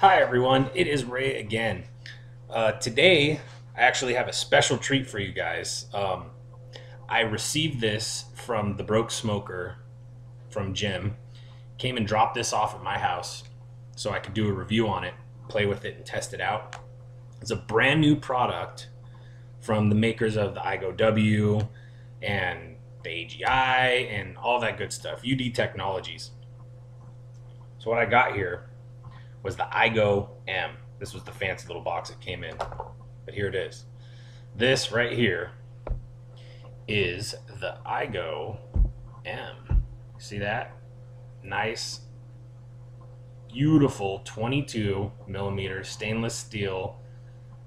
Hi everyone, it is Ray again. Today, I actually have a special treat for you guys. I received this from the Broke Smoker from Jim. Came and dropped this off at my house so I could do a review on it, play with it, and test it out. It's a brand new product from the makers of the IGO-W and the AGI and all that good stuff, Youde Technologies. So what I got here was the IGO-M. This was the fancy little box it came in, but here it is. This right here is the IGO-M. See that? Nice, beautiful 22 millimeter stainless steel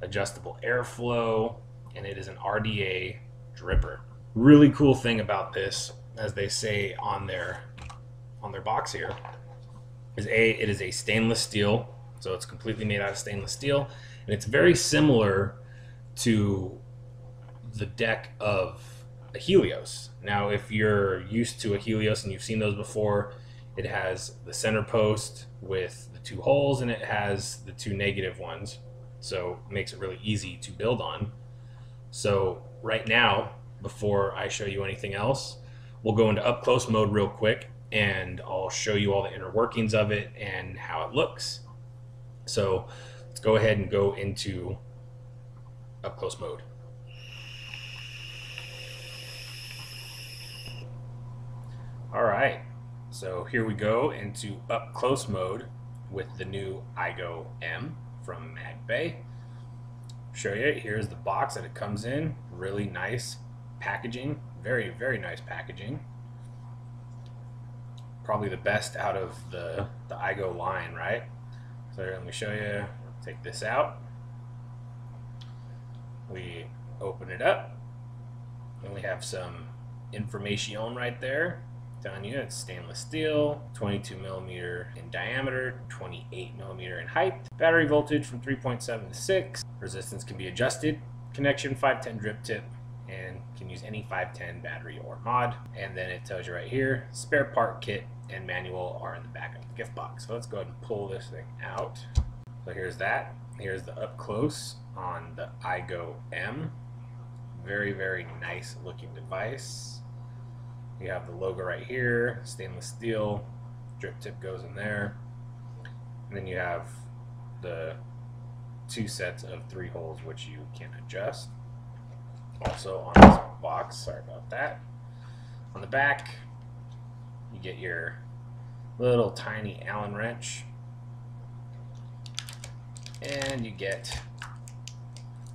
adjustable airflow, and it is an RDA dripper. Really cool thing about this, as they say on their box here, is it is a stainless steel, so it's completely made out of stainless steel, and it's very similar to the deck of a Helios. Now, if you're used to a Helios and you've seen those before, it has the center post with the two holes, and it has the two negative ones, so it makes it really easy to build on. So right now, before I show you anything else, we'll go into up close mode real quick, and I'll show you all the inner workings of it and how it looks. So let's go ahead and go into up close mode. All right, so here we go into up close mode with the new IGO-M from Magbay. Show you, here's the box that it comes in. Really nice packaging, very nice packaging. Probably the best out of the IGO line, right? So let me show you. Take this out. We open it up, and we have some information right there telling you it's stainless steel, 22 millimeter in diameter, 28 millimeter in height. Battery voltage from 3.7 to 6. Resistance can be adjusted. Connection 510 drip tip, and can use any 510 battery or mod. And then it tells you right here, spare part kit and manual are in the back of the gift box. So let's go ahead and pull this thing out. So here's that. Here's the up close on the IGO-M. Very nice looking device. You have the logo right here, stainless steel, drip tip goes in there. And then you have the two sets of 3 holes which you can adjust. Also on this box, sorry about that, on the back you get your little tiny Allen wrench, and you get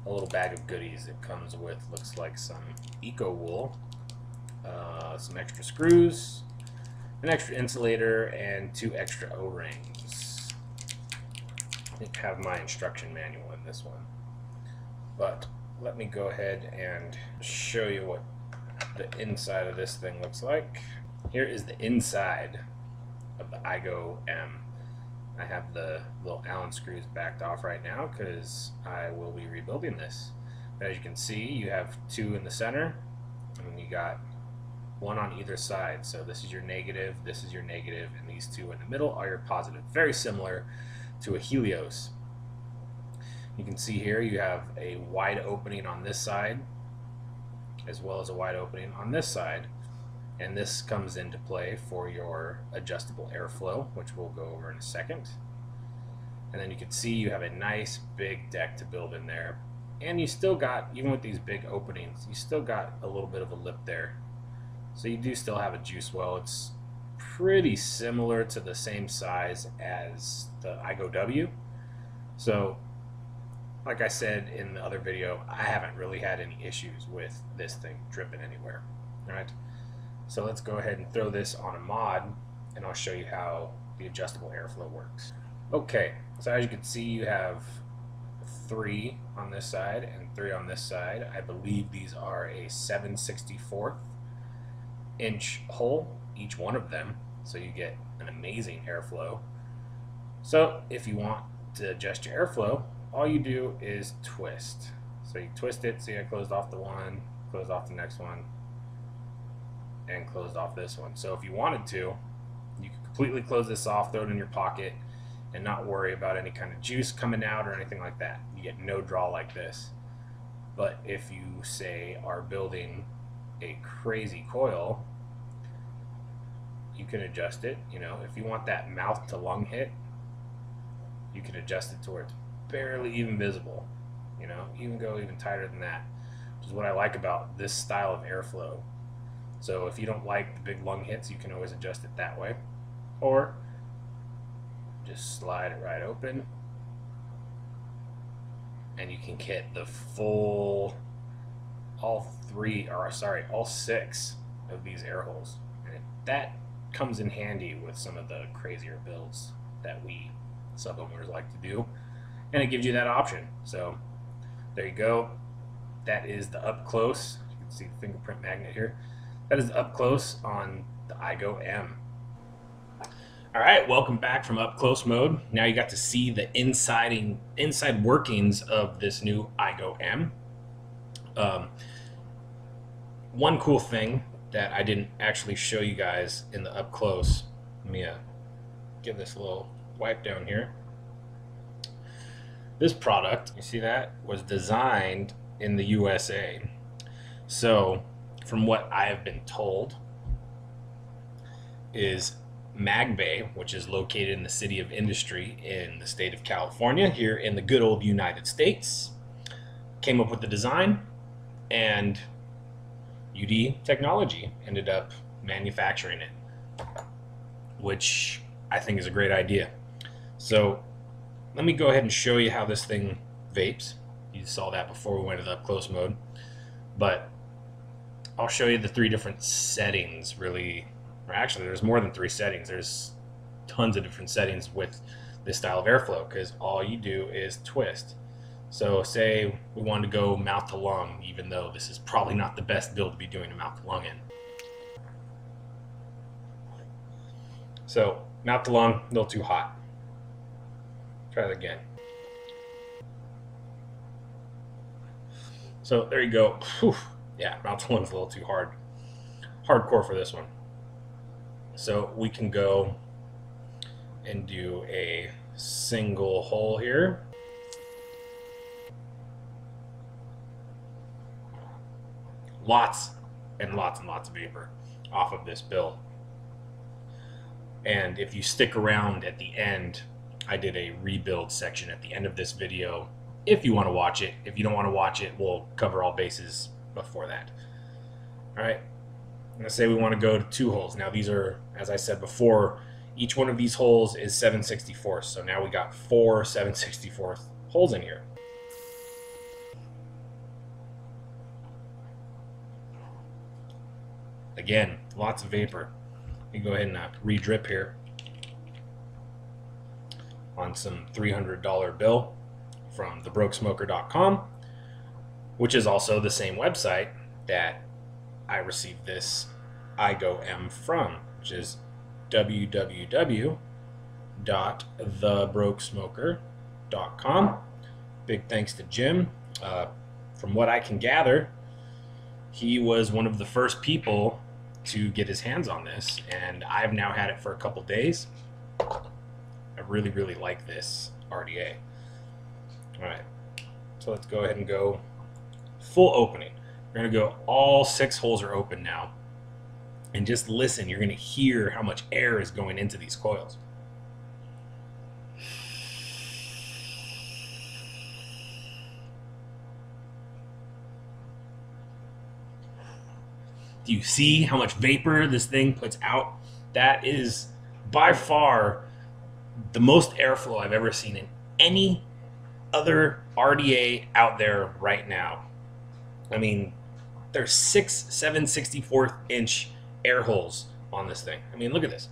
a little bag of goodies. It comes with, looks like some eco wool, some extra screws, an extra insulator, and 2 extra O-rings. I have my instruction manual in this one, but let me go ahead and show you what the inside of this thing looks like. Here is the inside of the IGO-M. I have the little Allen screws backed off right now because I will be rebuilding this. But as you can see, you have 2 in the center, and you got 1 on either side. So this is your negative, this is your negative, and these 2 in the middle are your positive. Very similar to a Helios. You can see here you have a wide opening on this side as well as a wide opening on this side, and this comes into play for your adjustable airflow, which we'll go over in a second. And then you can see you have a nice big deck to build in there, and you still got, even with these big openings, you still got a little bit of a lip there, so you do still have a juice well. It's pretty similar to the same size as the IGO-W. So like I said in the other video, I haven't really had any issues with this thing dripping anywhere. Alright, so let's go ahead and throw this on a mod, and I'll show you how the adjustable airflow works. Okay, so as you can see, you have 3 on this side and 3 on this side. I believe these are a 7/64 inch hole, each one of them, so you get an amazing airflow. So if you want to adjust your airflow, all you do is twist. So you twist it, see I closed off the one, closed off the next one, and closed off this one. So if you wanted to, you could completely close this off, throw it in your pocket, and not worry about any kind of juice coming out or anything like that. You get no draw like this. But if you, say, are building a crazy coil, you can adjust it. You know, if you want that mouth to lung hit, you can adjust it to where it's barely even visible. You know, you can go even tighter than that, which is what I like about this style of airflow. So if you don't like the big lung hits, you can always adjust it that way, or just slide it right open, and you can get the full, all 6 of these air holes. And that comes in handy with some of the crazier builds that we sub-ohmers like to do, and it gives you that option. So there you go. That is the up close. You can see the fingerprint magnet here. That is up close on the IGO-M. All right, welcome back from up close mode. Now you got to see the inside workings of this new IGO-M. One cool thing that I didn't actually show you guys in the up close, let me give this a little wipe down here. This product, you see that, was designed in the USA. So from what I have been told, is Magbay, which is located in the city of Industry in the state of California, here in the good old United States, came up with the design, and Youde Technology ended up manufacturing it, which I think is a great idea. So let me go ahead and show you how this thing vapes. You saw that before we went to the up close mode, but I'll show you the 3 different settings, really. Or actually, there's more than 3 settings. There's tons of different settings with this style of airflow, because all you do is twist. So say we wanted to go mouth to lung, even though this is probably not the best build to be doing a mouth to lung in. So mouth to lung, a little too hot. Try that again. So there you go. Whew. Yeah, mouth to lung's a little too hardcore for this one. So we can go and do a single hole here. Lots and lots and lots of vapor off of this build. And if you stick around at the end, I did a rebuild section at the end of this video if you want to watch it. If you don't want to watch it, we'll cover all bases before that. All right. Let's say we want to go to 2 holes. Now these are, as I said before, each one of these holes is 7/64. So now we got 4 7/64 holes in here. Again, lots of vapor. You can go ahead and re-drip here on some $300 bill from thebrokesmoker.com, which is also the same website that I received this IGO-M from, which is www.thebrokesmoker.com. Big thanks to Jim. From what I can gather, he was one of the first people to get his hands on this, and I've now had it for a couple days. I really, really like this RDA. All right, so let's go ahead and go full opening. We're going to go, all 6 holes are open now. And just listen, you're going to hear how much air is going into these coils. Do you see how much vapor this thing puts out? That is by far the most airflow I've ever seen in any other RDA out there right now. I mean, there's 6 7/64" air holes on this thing. I mean, look at this.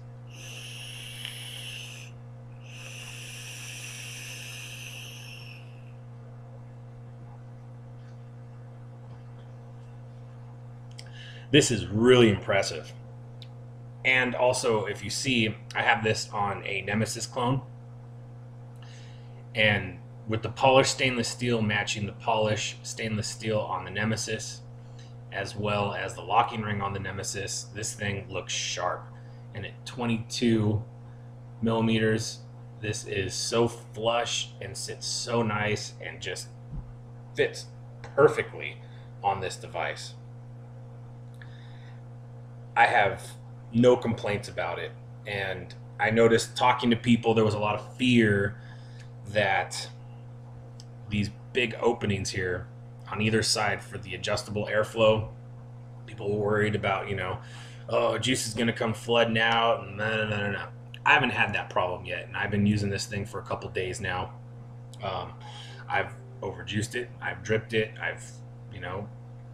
This is really impressive. And also, if you see, I have this on a Nemesis clone, and with the polished stainless steel matching the polished stainless steel on the Nemesis, as well as the locking ring on the Nemesis, this thing looks sharp. And at 22 millimeters, This is so flush and sits so nice and just fits perfectly on this device. I have no complaints about it, and I noticed talking to people there was a lot of fear that these big openings here on either side for the adjustable airflow, people were worried about, you know, oh, juice is going to come flooding out, and no. I haven't had that problem yet, and I've been using this thing for a couple days now. I've overjuiced it, I've dripped it, you know,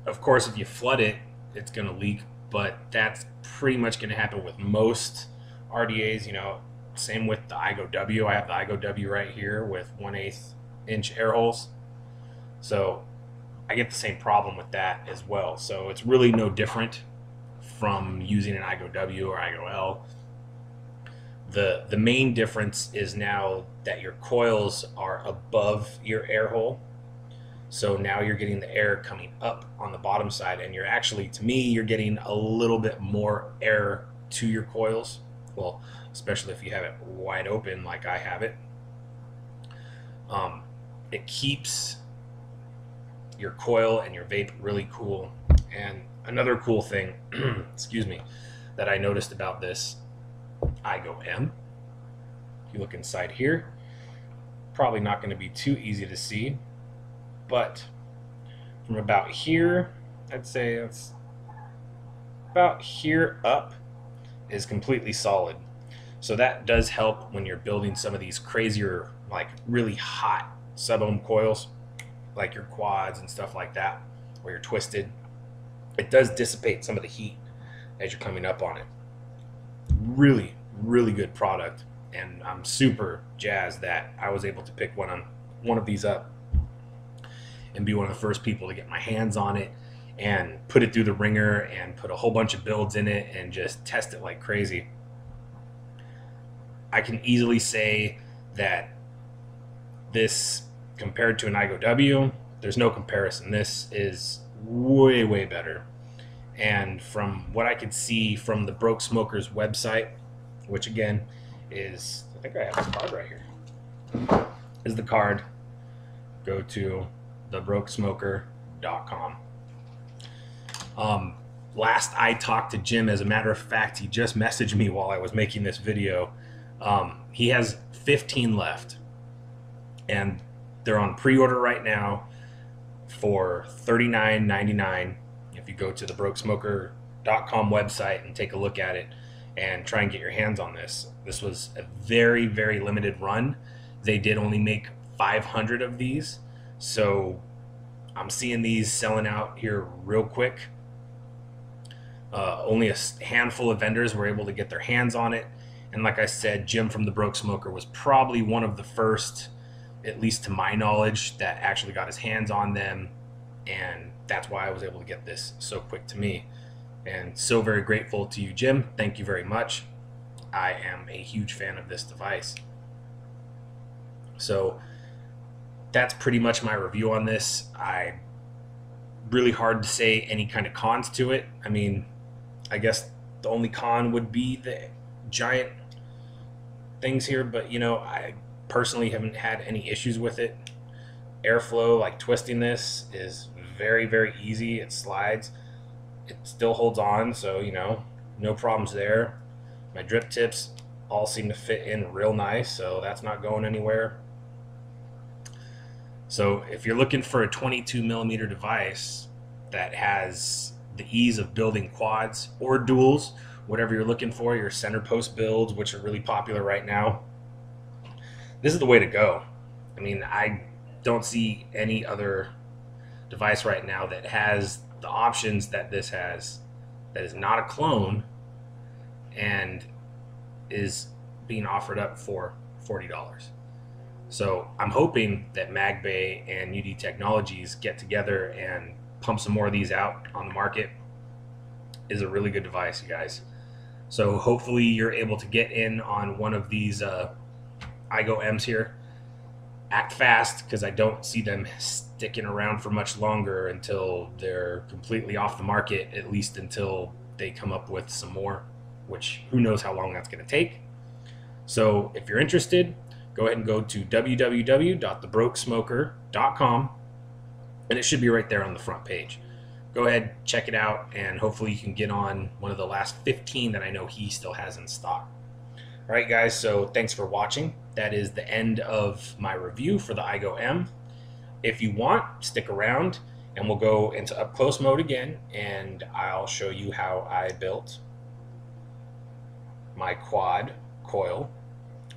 of course if you flood it, it's going to leak, but that's pretty much going to happen with most RDAs, you know. Same with the IGO-W. I have the IGO-W right here with 1/8 inch air holes, so I get the same problem with that as well. So it's really no different from using an IGO-W or IGO-L. The main difference is now that your coils are above your air hole. So now you're getting the air coming up on the bottom side, and you're actually, to me, you're getting a little bit more air to your coils. Well, especially if you have it wide open like I have it. It keeps your coil and your vape really cool. And another cool thing, excuse me, that I noticed about this IGO-M, if you look inside here, probably not going to be too easy to see, but from about here, I'd say it's about here up is completely solid. So that does help when you're building some of these crazier, like really hot sub-ohm coils, like your quads and stuff like that, where you're twisted. It does dissipate some of the heat as you're coming up on it. Really, really good product, and I'm super jazzed that I was able to pick one of these up and be one of the first people to get my hands on it and put it through the ringer and put a whole bunch of builds in it and just test it like crazy. I can easily say that this, compared to an IGO-W, there's no comparison. This is way, way better. And from what I could see from the Broke Smoker's website, which again is, I think I have the card right here, is the card. Go to thebrokesmoker.com. Last I talked to Jim, as a matter of fact, he just messaged me while I was making this video. He has 15 left, and they're on pre-order right now for $39.99. If you go to the brokesmoker.com website and take a look at it and try and get your hands on this. This was a very, very limited run. They did only make 500 of these, so I'm seeing these selling out here real quick. Only a handful of vendors were able to get their hands on it, and like I said, Jim from the Broke Smoker was probably one of the first, at least to my knowledge, that actually got his hands on them, and that's why I was able to get this so quick to me. And so very grateful to you, Jim. Thank you very much. I am a huge fan of this device. So that's pretty much my review on this. Really hard to say any kind of cons to it. I mean, I guess the only con would be the giant things here, but you know, I personally haven't had any issues with it. Airflow, like twisting this, is very, very easy. It slides. It still holds on, so you know, no problems there. My drip tips all seem to fit in real nice, so that's not going anywhere. So if you're looking for a 22mm device that has the ease of building quads or duals, whatever you're looking for, your center post builds, which are really popular right now, this is the way to go. I mean, I don't see any other device right now that has the options that this has, that is not a clone and is being offered up for $40. So I'm hoping that Magbay and Youde Technologies get together and pump some more of these out on the market. It is a really good device, you guys. So hopefully you're able to get in on one of these IGO-Ms here. Act fast, because I don't see them sticking around for much longer until they're completely off the market, at least until they come up with some more, which who knows how long that's going to take. So if you're interested, go ahead and go to www.thebrokesmoker.com, and it should be right there on the front page. Go ahead, check it out, and hopefully you can get on one of the last 15 that I know he still has in stock. All right, guys, so thanks for watching. That is the end of my review for the IGO-M. If you want, stick around, and we'll go into up close mode again, and I'll show you how I built my quad coil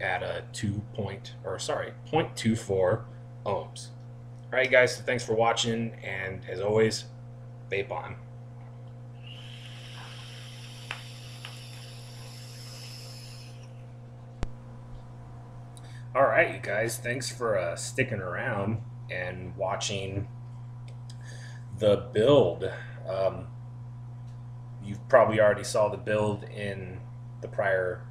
at a 0.24 ohms. All right, guys, so thanks for watching, and as always, vape on. All right, you guys, thanks for sticking around and watching the build. You've probably already saw the build in the prior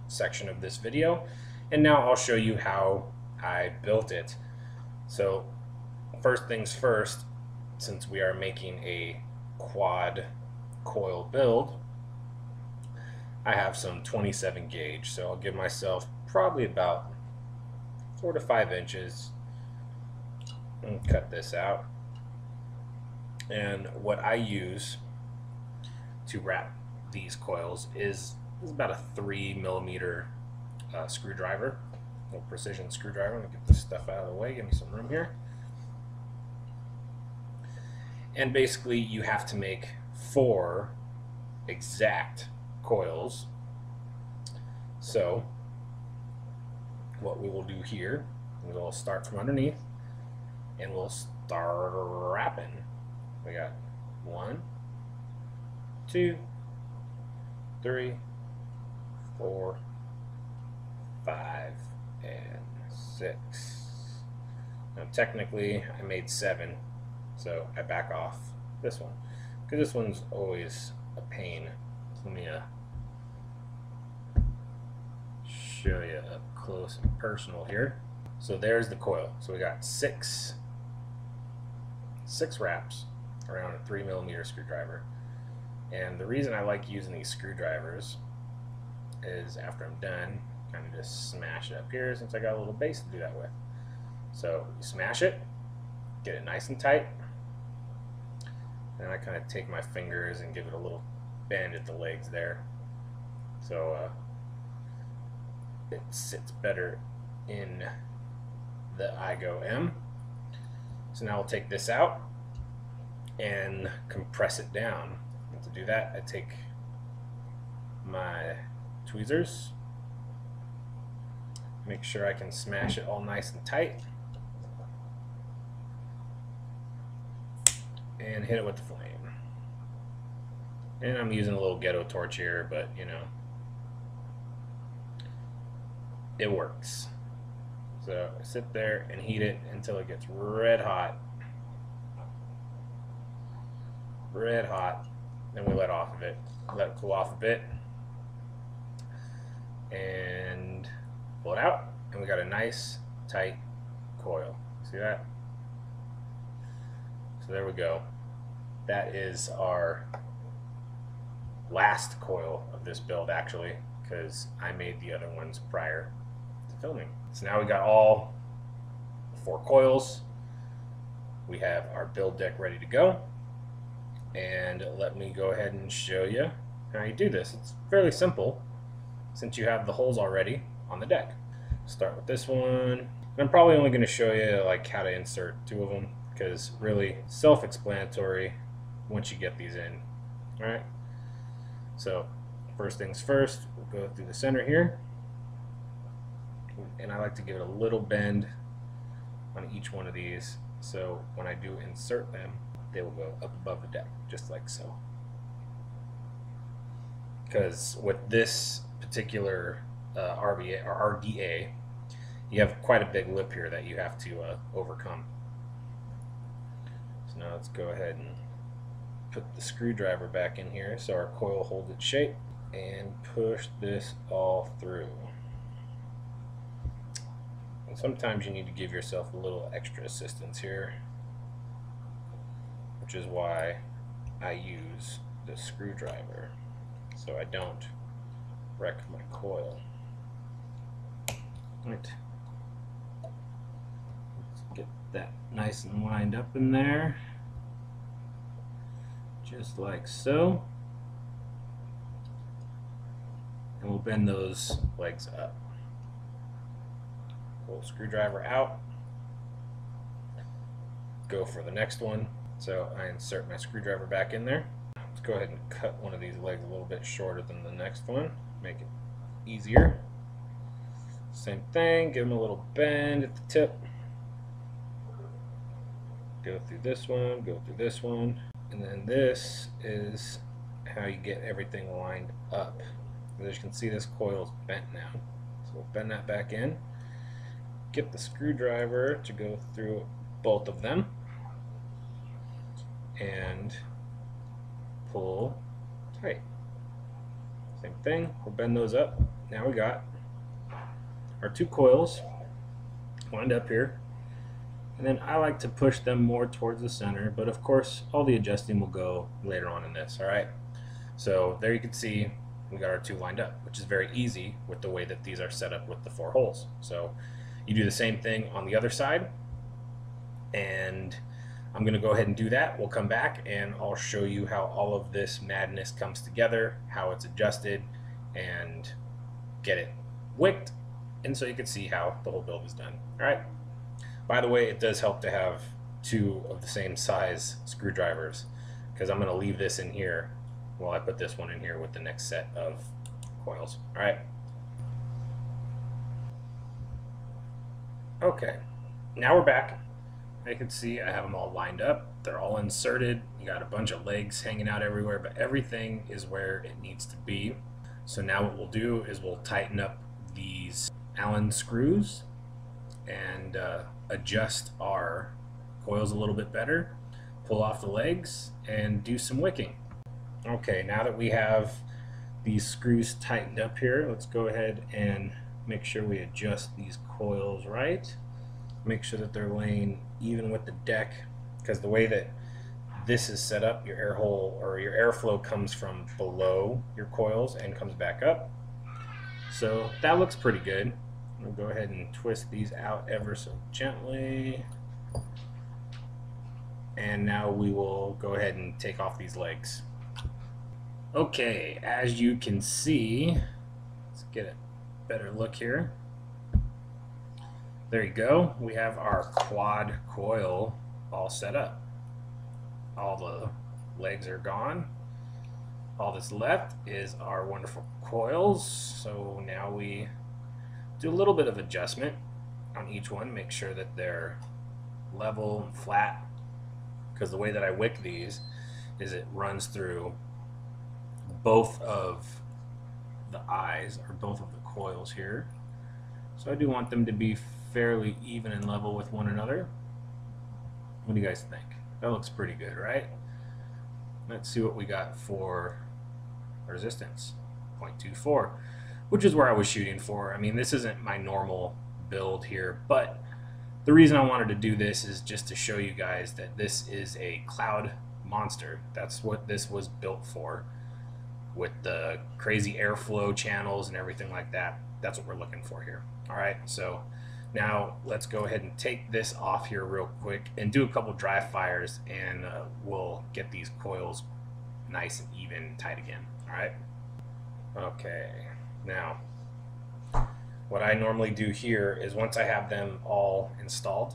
section of this video, and now I'll show you how I built it. So first things first, since we are making a quad coil build, I have some 27 gauge, so I'll give myself probably about 4 to 5 inches and cut this out. And what I use to wrap these coils is about a 3mm screwdriver, a little precision screwdriver. Let me get this stuff out of the way, give me some room here. And basically you have to make 4 exact coils. So what we will do here, we'll start from underneath and we'll start wrapping. We got 1, 2, 3, 4, 5, and 6. Now technically I made 7, so I back off this one because this one's always a pain. So let me show you up close and personal here. So there's the coil. So we got six wraps around a 3mm screwdriver. And the reason I like using these screwdrivers is after I'm done, kind of just smash it up here since I got a little base to do that with. So you smash it, get it nice and tight, and I kind of take my fingers and give it a little bend at the legs there. So it sits better in the IGO-M. So now I'll take this out and compress it down. And to do that, I take my tweezers, make sure I can smash it all nice and tight, and hit it with the flame. And I'm using a little ghetto torch here, but you know, it works. So I sit there and heat it until it gets red hot. Red hot. Then we let off of it. Let it cool off a bit. And pull it out. And we got a nice tight coil. See that? So there we go. That is our last coil of this build, actually, because I made the other ones prior to filming. So now we got all 4 coils. We have our build deck ready to go. And let me go ahead and show you how you do this. It's fairly simple since you have the holes already on the deck. Start with this one. And I'm probably only going to show you like how to insert 2 of them because really self-explanatory once you get these in. Alright, so first things first, we'll go through the center here, and I like to give it a little bend on each one of these, so when I do insert them, they will go up above the deck, just like so. Because with this particular RVA or RDA, you have quite a big lip here that you have to overcome. So now let's go ahead and put the screwdriver back in here so our coil holds its shape, and push this all through. And sometimes you need to give yourself a little extra assistance here, which is why I use the screwdriver so I don't wreck my coil. Right. that nice and lined up in there, just like so. And we'll bend those legs up. Pull the screwdriver out. Go for the next one. So I insert my screwdriver back in there. Let's go ahead and cut one of these legs a little bit shorter than the next one. Make it easier. Same thing, give them a little bend at the tip. Go through this one, go through this one. And then this is how you get everything lined up. As you can see, this coil is bent now. So we'll bend that back in. Get the screwdriver to go through both of them. And pull tight. Same thing, we'll bend those up. Now we got our two coils lined up here. And then I like to push them more towards the center, but of course all the adjusting will go later on in this, alright? So there you can see we got our two lined up, which is very easy with the way that these are set up with the 4 holes. So you do the same thing on the other side, and I'm going to go ahead and do that. We'll come back and I'll show you how all of this madness comes together, how it's adjusted, and get it wicked, and so you can see how the whole build is done. Alright. By the way, it does help to have 2 of the same size screwdrivers, because I'm going to leave this in here while I put this one in here with the next set of coils. Alright. Okay, now we're back. You can see I have them all lined up. They're all inserted. You got a bunch of legs hanging out everywhere, but everything is where it needs to be. So now what we'll do is we'll tighten up these Allen screws and adjust our coils a little bit better, pull off the legs, and do some wicking. Okay, now that we have these screws tightened up here, let's go ahead and make sure we adjust these coils right. Make sure that they're laying even with the deck, because the way that this is set up, your air hole or your airflow comes from below your coils and comes back up. So that looks pretty good. We'll go ahead and twist these out ever so gently. And now we will go ahead and take off these legs. Okay, as you can see, let's get a better look here. There you go. We have our quad coil all set up. All the legs are gone. All that's left is our wonderful coils. So now we do a little bit of adjustment on each one. Make sure that they're level and flat, because the way that I wick these is it runs through both of the eyes, or both of the coils here. So I do want them to be fairly even and level with one another. What do you guys think? That looks pretty good, right? Let's see what we got for resistance. 0.24, which is where I was shooting for. I mean, this isn't my normal build here, but the reason I wanted to do this is just to show you guys that this is a cloud monster. That's what this was built for, with the crazy airflow channels and everything like that. That's what we're looking for here. Alright, so now let's go ahead and take this off here real quick and do a couple dry fires, and we'll get these coils nice and even and tight again. Alright? Okay, now what I normally do here is once I have them all installed,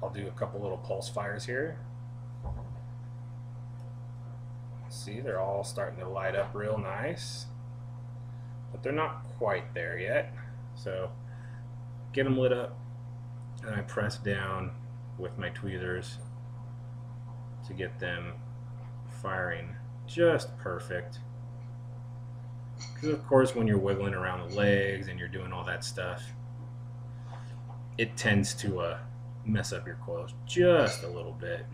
I'll do a couple little pulse fires here. See, they're all starting to light up real nice, but they're not quite there yet. So get them lit up, and I press down with my tweezers to get them firing just perfect. Because of course when you're wiggling around the legs and you're doing all that stuff, it tends to mess up your coils just a little bit.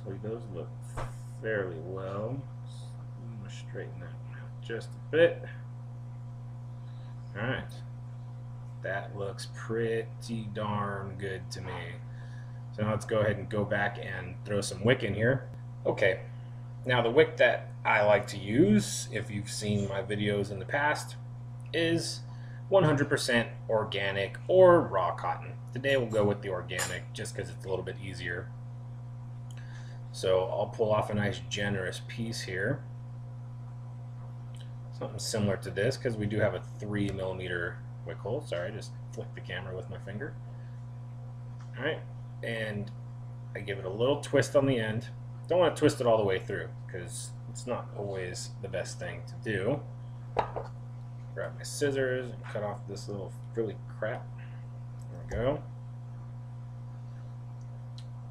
So those look fairly well. I'm going to straighten that one out just a bit. Alright, that looks pretty darn good to me. So now let's go ahead and go back and throw some wick in here. Okay, now the wick that I like to use, if you've seen my videos in the past, is 100% organic or raw cotton. Today we'll go with the organic just because it's a little bit easier. So I'll pull off a nice generous piece here. Something similar to this because we do have a 3mm wick hole. Sorry, I just flicked the camera with my finger. Alright, and I give it a little twist on the end. Don't want to twist it all the way through because it's not always the best thing to do. Grab my scissors and cut off this little frilly crap. There we go.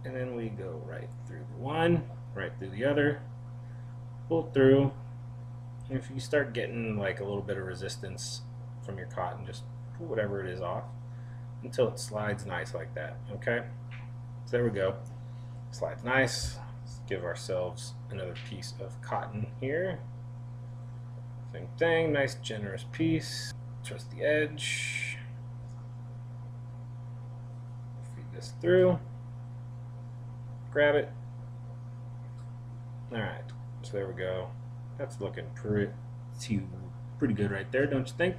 And then we go right through the one, right through the other, pull it through. And if you start getting like a little bit of resistance from your cotton, just pull whatever it is off until it slides nice like that. Okay, so there we go. Slides nice. Let's give ourselves another piece of cotton here. Same thing, nice generous piece. Twist the edge. Feed this through. Grab it. Alright, so there we go. That's looking pretty good right there, don't you think?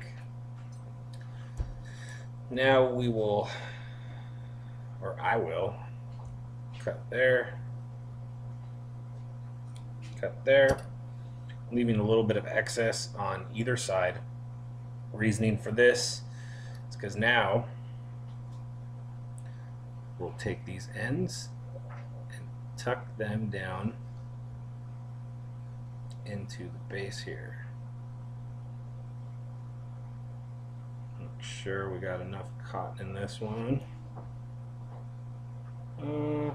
Now we will, or I will, cut there, cut there, leaving a little bit of excess on either side. Reasoning for this is because now we'll take these ends and tuck them down into the base here. Make sure we got enough cotton in this one. I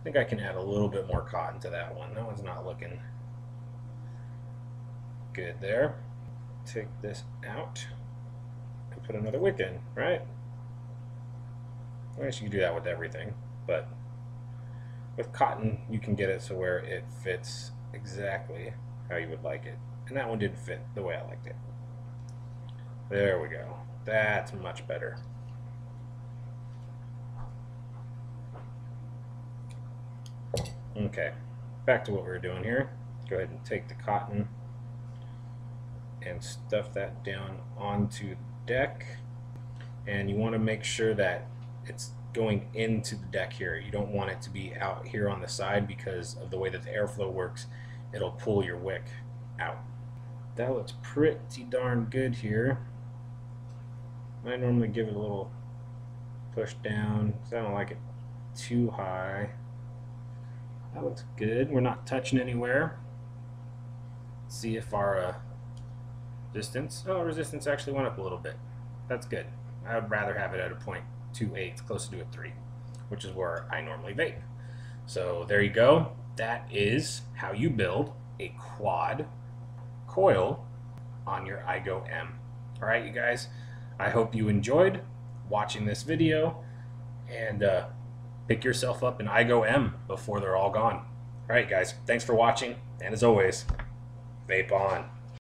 think I can add a little bit more cotton to that one. That one's not looking good there. Take this out and put another wick in, right? I guess you can do that with everything, but with cotton you can get it so where it fits exactly how you would like it. And that one didn't fit the way I liked it. There we go. That's much better. Okay, back to what we were doing here. Go ahead and take the cotton and stuff that down onto the deck. And you want to make sure that it's going into the deck here. You don't want it to be out here on the side because of the way that the airflow works. It'll pull your wick out. That looks pretty darn good here. I normally give it a little push down because I don't like it too high. That looks good. We're not touching anywhere. Let's see if our resistance actually went up a little bit. That's good. I would rather have it at a 0.28, closer to a 3, which is where I normally vape. So there you go. That is how you build a quad coil on your Igo-M. All right, you guys. I hope you enjoyed watching this video, and pick yourself up an Igo-M before they're all gone. All right, guys. Thanks for watching, and as always, vape on.